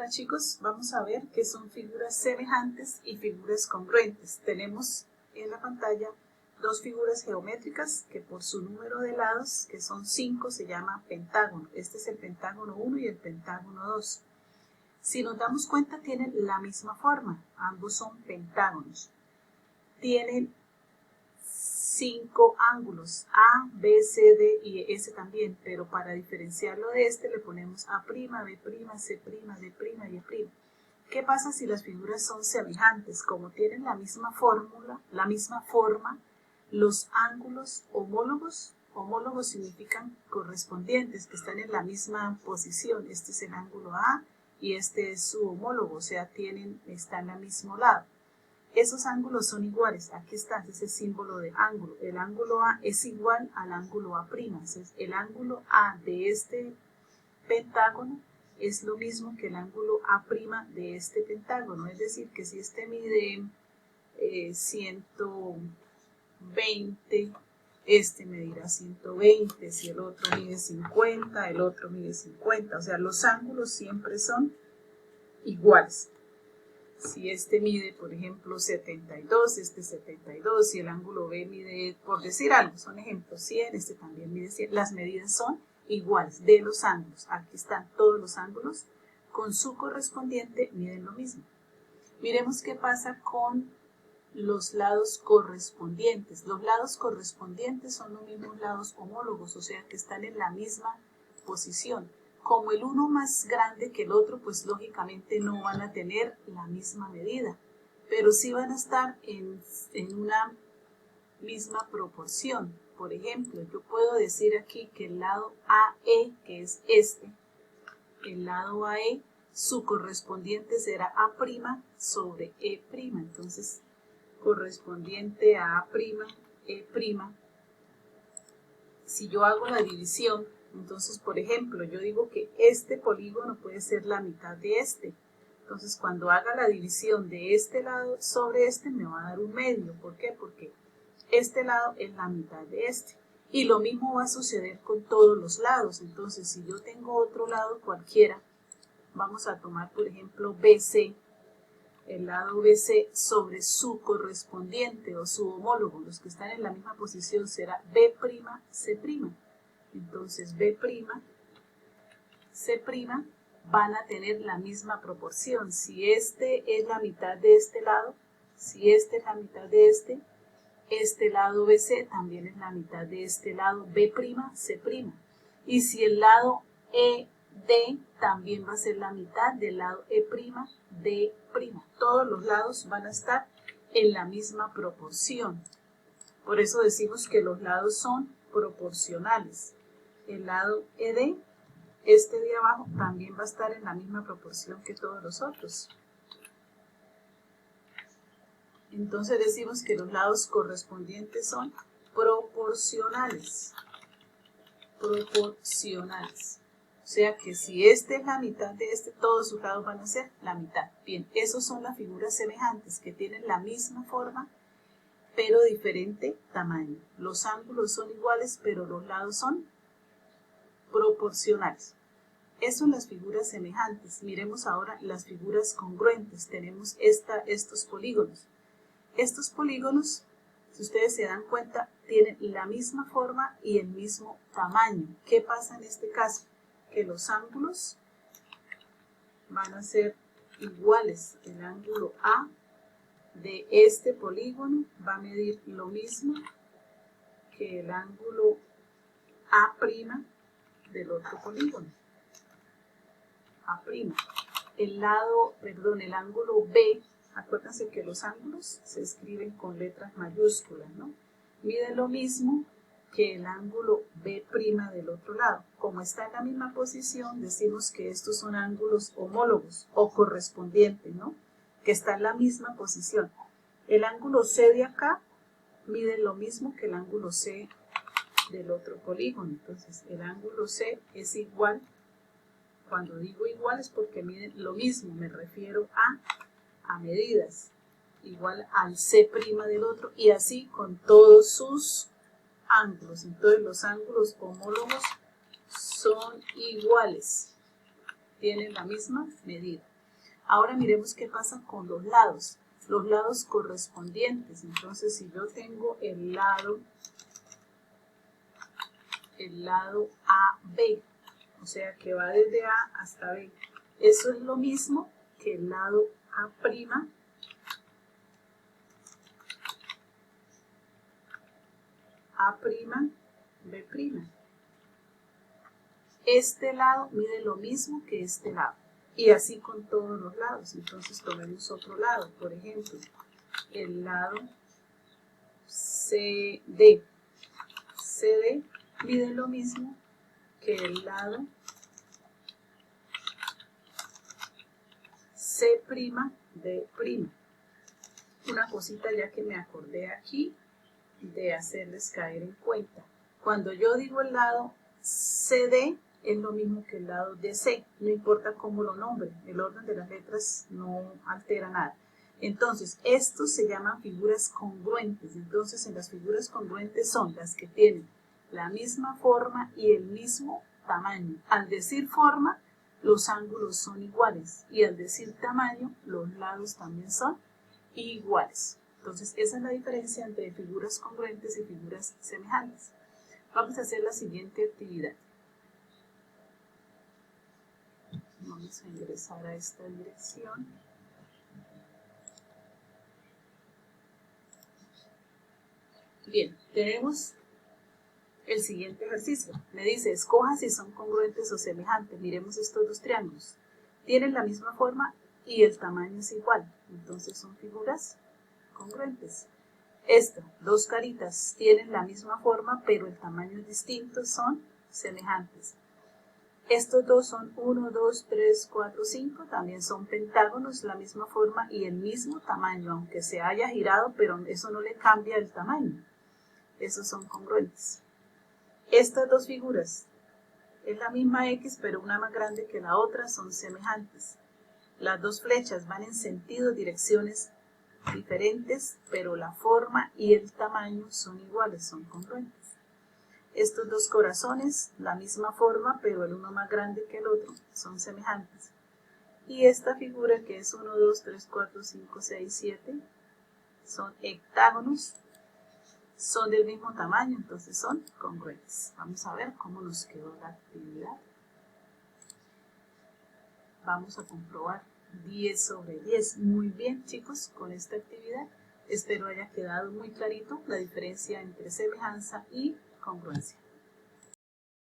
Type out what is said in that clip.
Hola chicos, vamos a ver qué son figuras semejantes y figuras congruentes. Tenemos en la pantalla dos figuras geométricas que por su número de lados, que son 5, se llama pentágono. Este es el pentágono 1 y el pentágono 2. Si nos damos cuenta, tienen la misma forma, ambos son pentágonos. Tienen 5 ángulos, A, B, C, D y S también, pero para diferenciarlo de este le ponemos A', B', C', D' y E'. ¿Qué pasa si las figuras son semejantes? Como tienen la misma fórmula, la misma forma, los ángulos homólogos significan correspondientes, que están en la misma posición. Este es el ángulo A y este es su homólogo, o sea, están al mismo lado. Esos ángulos son iguales, aquí está, ese símbolo de ángulo. El ángulo A es igual al ángulo A'. Entonces, el ángulo A de este pentágono es lo mismo que el ángulo A' de este pentágono. Es decir, que si este mide 120, este medirá 120, si el otro mide 50, el otro mide 50. O sea, los ángulos siempre son iguales. Si este mide, por ejemplo, 72, este 72, si el ángulo B mide, por decir algo, son ejemplos, 100, este también mide 100, las medidas son iguales de los ángulos. Aquí están todos los ángulos, con su correspondiente miden lo mismo. Miremos qué pasa con los lados correspondientes. Los lados correspondientes son los mismos lados homólogos, o sea que están en la misma posición. Como el uno más grande que el otro, pues lógicamente no van a tener la misma medida, pero sí van a estar en una misma proporción. Por ejemplo, yo puedo decir aquí que el lado AE, que es este, el lado AE, su correspondiente será A' sobre E'. Entonces, correspondiente a A', E'. Si yo hago la división, entonces, por ejemplo, yo digo que este polígono puede ser la mitad de este. Entonces, cuando haga la división de este lado sobre este, me va a dar un medio. ¿Por qué? Porque este lado es la mitad de este. Y lo mismo va a suceder con todos los lados. Entonces, si yo tengo otro lado cualquiera, vamos a tomar, por ejemplo, BC, el lado BC sobre su correspondiente o su homólogo, los que están en la misma posición, será B', C'. Entonces B', C' van a tener la misma proporción. Si este es la mitad de este lado, si este es la mitad de este lado BC también es la mitad de este lado B', C'. Y si el lado ED también va a ser la mitad del lado E', D'. Todos los lados van a estar en la misma proporción. Por eso decimos que los lados son proporcionales. El lado ED, este de abajo, también va a estar en la misma proporción que todos los otros. Entonces decimos que los lados correspondientes son proporcionales. Proporcionales. O sea que si este es la mitad de este, todos sus lados van a ser la mitad. Bien, esos son las figuras semejantes que tienen la misma forma, pero diferente tamaño. Los ángulos son iguales, pero los lados son proporcionales. Eso son las figuras semejantes. Miremos ahora las figuras congruentes. Tenemos estos polígonos. Estos polígonos, si ustedes se dan cuenta, tienen la misma forma y el mismo tamaño. ¿Qué pasa en este caso? Que los ángulos van a ser iguales. El ángulo A de este polígono va a medir lo mismo que el ángulo A' del otro polígono. A'. El ángulo B, acuérdense que los ángulos se escriben con letras mayúsculas, ¿no? Mide lo mismo que el ángulo B' del otro lado. Como está en la misma posición, decimos que estos son ángulos homólogos o correspondientes, ¿no? Que está en la misma posición. El ángulo C de acá mide lo mismo que el ángulo C del otro polígono. Entonces, el ángulo C es igual. Cuando digo igual es porque miden lo mismo, me refiero a medidas, igual al C' del otro y así con todos sus ángulos. Entonces los ángulos homólogos son iguales, tienen la misma medida. Ahora miremos qué pasa con los lados correspondientes. Entonces, si yo tengo el lado AB, o sea que va desde A hasta B, eso es lo mismo que el lado A', B'. Este lado mide lo mismo que este lado. Y así con todos los lados. Entonces tomemos otro lado. Por ejemplo, el lado CD. CD mide lo mismo que el lado C'D'. Una cosita ya que me acordé aquí de hacerles caer en cuenta. Cuando yo digo el lado CD, es lo mismo que el lado DC, no importa cómo lo nombre, el orden de las letras no altera nada. Entonces, estos se llaman figuras congruentes. Entonces, en las figuras congruentes son las que tienen la misma forma y el mismo tamaño. Al decir forma, los ángulos son iguales y al decir tamaño, los lados también son iguales. Entonces, esa es la diferencia entre figuras congruentes y figuras semejantes. Vamos a hacer la siguiente actividad. Vamos a ingresar a esta dirección. Bien, tenemos el siguiente ejercicio. Me dice, escoja si son congruentes o semejantes. Miremos estos dos triángulos. Tienen la misma forma y el tamaño es igual. Entonces son figuras congruentes. Esto, dos caritas, tienen la misma forma, pero el tamaño es distinto, son semejantes. Estos dos son 1, 2, 3, 4, 5, también son pentágonos, la misma forma y el mismo tamaño, aunque se haya girado, pero eso no le cambia el tamaño. Esos son congruentes. Estas dos figuras, es la misma X, pero una más grande que la otra, son semejantes. Las dos flechas van en sentido, direcciones diferentes, pero la forma y el tamaño son iguales, son congruentes. Estos dos corazones, la misma forma, pero el uno más grande que el otro, son semejantes. Y esta figura que es 1, 2, 3, 4, 5, 6, 7, son hectágonos, son del mismo tamaño, entonces son congruentes. Vamos a ver cómo nos quedó la actividad. Vamos a comprobar 10 sobre 10. Muy bien, chicos, con esta actividad. Espero haya quedado muy clarito la diferencia entre semejanza y congruencia.